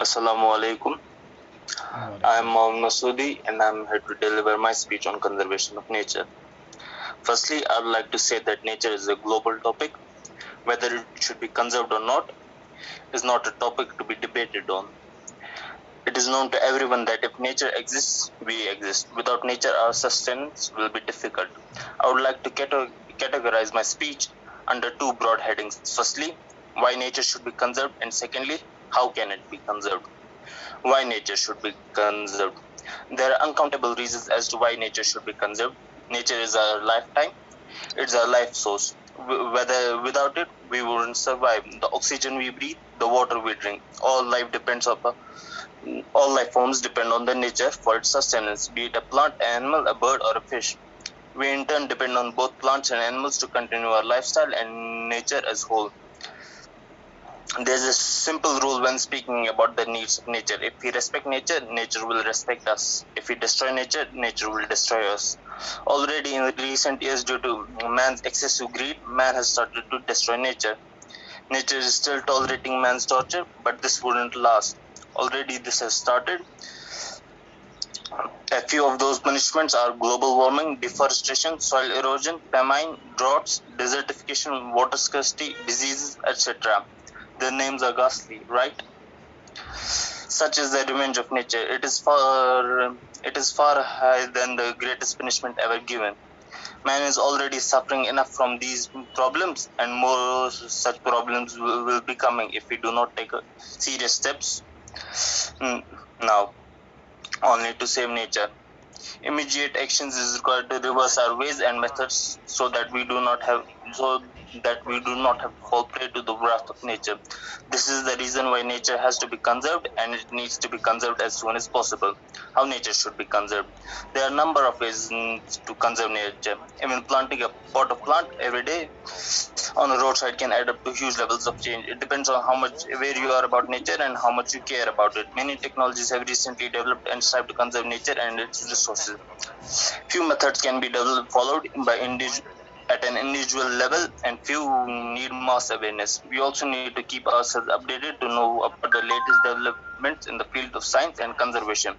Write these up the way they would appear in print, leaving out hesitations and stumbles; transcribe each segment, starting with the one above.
Assalamu alaikum. I am Mohammad Masoodi and I am here to deliver my speech on conservation of nature. Firstly, I would like to say that nature is a global topic. Whether it should be conserved or not is not a topic to be debated on. It is known to everyone that if nature exists, we exist. Without nature, our sustenance will be difficult. I would like to categorize my speech under two broad headings. Firstly, why nature should be conserved, and secondly, how can it be conserved? Why nature should be conserved? There are uncountable reasons as to why nature should be conserved. Nature is our lifetime. It's our life source. Without it, we wouldn't survive. The oxygen we breathe, the water we drink, all life forms depend on the nature for its sustenance, be it a plant, animal, a bird, or a fish. We in turn depend on both plants and animals to continue our lifestyle and nature as whole. There's a simple rule when speaking about the needs of nature. If we respect nature, nature will respect us. If we destroy nature, nature will destroy us. Already in recent years, due to man's excessive greed, man has started to destroy nature. Nature is still tolerating man's torture, but this wouldn't last. Already this has started. A few of those punishments are global warming, deforestation, soil erosion, famine, droughts, desertification, water scarcity, diseases, etc. Their names are ghastly, right? Such is the revenge of nature. It is far higher than the greatest punishment ever given. Man is already suffering enough from these problems, and more such problems will be coming if we do not take serious steps now. Only to save nature. Immediate actions is required to reverse our ways and methods so that we do not have to fall prey to the wrath of nature. This is the reason why nature has to be conserved, and it needs to be conserved as soon as possible. How nature should be conserved? There are a number of ways to conserve nature. Even planting a pot of plant every day on a roadside can add up to huge levels of change. It depends on how much aware you are about nature and how much you care about it. Many technologies have recently developed and strive to conserve nature and its resources. Few methods can be followed at an individual level, and few need mass awareness. We also need to keep ourselves updated to know about the latest developments in the field of science and conservation.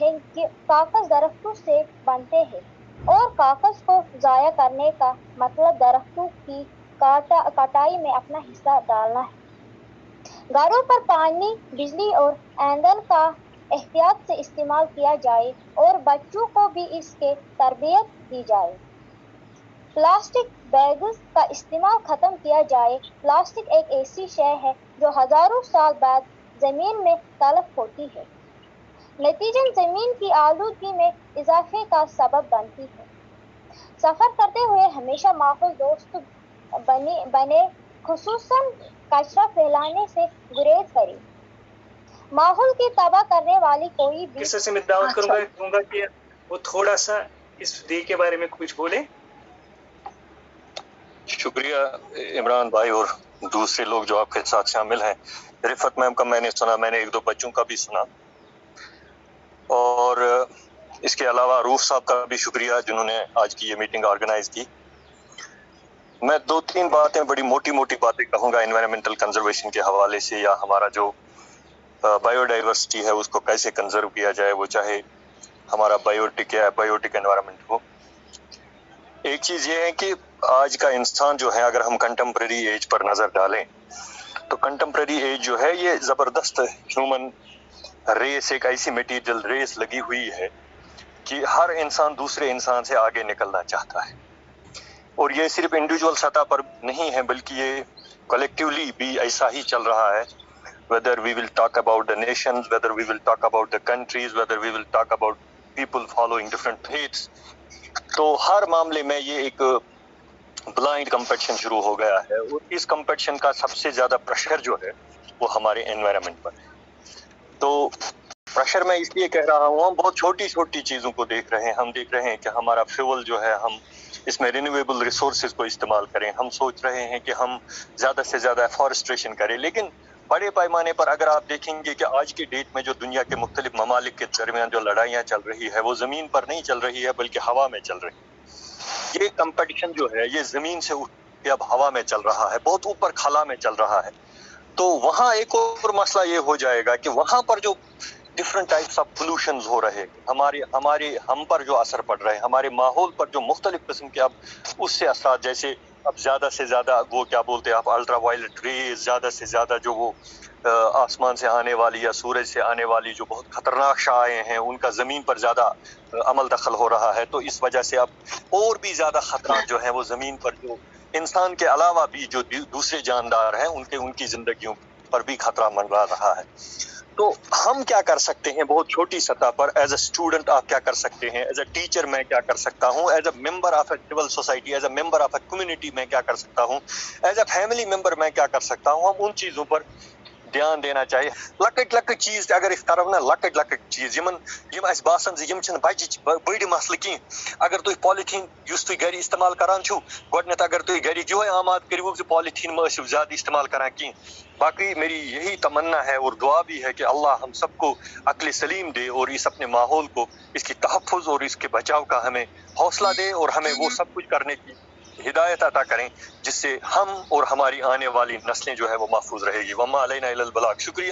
ہے کہ کاغذ درختوں سے بنتے ہیں اور کاغذ کو ضائع کرنے کا مطلب درختوں کی کٹائی میں اپنا حصہ ڈالنا ہے۔ گھروں پر پانی، بجلی اور ایندھن کا احتیاط سے استعمال کیا جائے اور بچوں کو بھی اس کی تربیت دی جائے۔ پلاسٹک بیگز کا استعمال ختم کیا جائے۔ پلاسٹک ایک ایسی شے ہے جو ہزاروں سال بعد زمین میں تلف ہوتی ہے، نتیجتاً زمین کی آلودگی میں اضافے کا سبب بنتی ہے۔ سفر کرتے ہوئے ہمیشہ ماحول دوست بنے، خصوصاً کچرا پھیلانے سے گریز کریں۔ ماحول کی تباہ کرنے والی کوئی بھی سے میں دعوت کروں گا کہ وہ تھوڑا سا اس ڈے کے بارے میں کچھ بولیں۔ شکریہ عمران بھائی اور دوسرے لوگ جو آپ کے ساتھ شامل ہیں۔ رفت میم کا میں نے سنا، میں نے ایک دو بچوں کا بھی سنا، اور اس کے علاوہ روف صاحب کا بھی شکریہ جنہوں نے آج کی یہ میٹنگ آرگنائز کی۔ میں دو تین باتیں، بڑی موٹی موٹی باتیں کہوں گا انوائرمنٹل کنزرویشن کے حوالے سے، یا ہمارا جو بایو ڈائیورسٹی ہے اس کو کیسے کنزرو کیا جائے، وہ چاہے ہمارا بایوٹک یا بایوٹک انوائرمنٹ ہو۔ ایک چیز یہ ہے کہ آج کا انسان جو ہے، اگر ہم کنٹمپریری ایج پر نظر ڈالیں تو کنٹمپریری ایج جو ہے یہ زبردست ہیومن ریس، ایک ایسی میٹیریل ریس لگی ہوئی ہے کہ ہر انسان دوسرے انسان سے آگے نکلنا چاہتا ہے، اور یہ صرف انڈیویجول سطح پر نہیں ہے بلکہ یہ کلیکٹیولی بھی ایسا ہی چل رہا ہے۔ whether we will talk about the nations, whether we will talk about the countries, whether we will talk about people following different faiths، تو ہر معاملے میں یہ ایک بلائنڈ کمپٹیشن شروع ہو گیا ہے، اور اس کمپٹیشن کا سب سے زیادہ پریشر جو ہے وہ ہمارے انوائرمنٹ پر ہے۔ تو پریشر میں اس لیے کہہ رہا ہوں، ہم بہت چھوٹی چھوٹی چیزوں کو دیکھ رہے ہیں۔ ہم دیکھ رہے ہیں کہ ہمارا فیول جو ہے، ہم اس میں رینیویبل ریسورسز کو استعمال کریں، ہم سوچ رہے ہیں کہ ہم زیادہ سے زیادہ فارسٹریشن کریں، لیکن بڑے پیمانے پر اگر آپ دیکھیں گے کہ آج کی ڈیٹ میں جو دنیا کے مختلف ممالک کے درمیان جو لڑائیاں چل رہی ہے وہ زمین پر نہیں چل رہی ہے بلکہ ہوا میں چل رہی ہے۔ یہ کمپٹیشن جو ہے یہ زمین سے اٹھ کے اب ہوا میں چل رہا ہے، بہت اوپر خلا میں چل رہا ہے۔ تو وہاں ایک اور مسئلہ یہ ہو جائے گا کہ وہاں پر جو ڈفرنٹ ٹائپس آف پولوشنز ہو رہے، ہم پر جو اثر پڑ رہے ہیں، ہمارے ماحول پر جو مختلف قسم کے اب اس سے اثرات، جیسے اب زیادہ سے زیادہ وہ کیا بولتے ہیں آپ، الٹرا وائلٹ ریز، زیادہ سے زیادہ جو وہ آسمان سے آنے والی یا سورج سے آنے والی جو بہت خطرناک شعاعیں ہیں ان کا زمین پر زیادہ عمل دخل ہو رہا ہے۔ تو اس وجہ سے اب اور بھی زیادہ خطرات جو ہیں وہ زمین پر، جو انسان کے علاوہ بھی جو دوسرے جاندار ہیں ان کی زندگیوں پر بھی خطرہ منڈرا رہا ہے۔ تو ہم کیا کر سکتے ہیں بہت چھوٹی سطح پر؟ ایز اے اسٹوڈنٹ آپ کیا کر سکتے ہیں؟ ایز اے ٹیچر میں کیا کر سکتا ہوں؟ As a member of a civil society, as a member of a community میں کیا کر سکتا ہوں؟ ایز اے فیملی ممبر میں کیا کر سکتا ہوں؟ ہم ان چیزوں پر دھیان دینا چاہیے۔ لکٹ لکٹ چیز اگر اس کرو نا، لکٹ لکٹ چیز یم اس باسان یم چھن بچ بڑ مسئلہ کی، اگر تھی پالیتھین یس تھی گھر استعمال کران چھو، گۄڈنیتھ اگر تھی گھر یہ آماد کرو کہ پالیتھین ما ٲسِو زیادہ استعمال کران کی۔ باقی میری یہی تمنا ہے اور دعا بھی ہے کہ اللہ ہم سب کو عقل سلیم دے اور اس اپنے ماحول کو، اس کی تحفظ اور اس کے بچاؤ کا ہمیں حوصلہ دے، اور ہمیں وہ سب کچھ کرنے کی ہدایت عطا کریں جس سے ہم اور ہماری آنے والی نسلیں جو ہے وہ محفوظ رہے گی۔ وما علینا الا البلاغ۔ شکریہ۔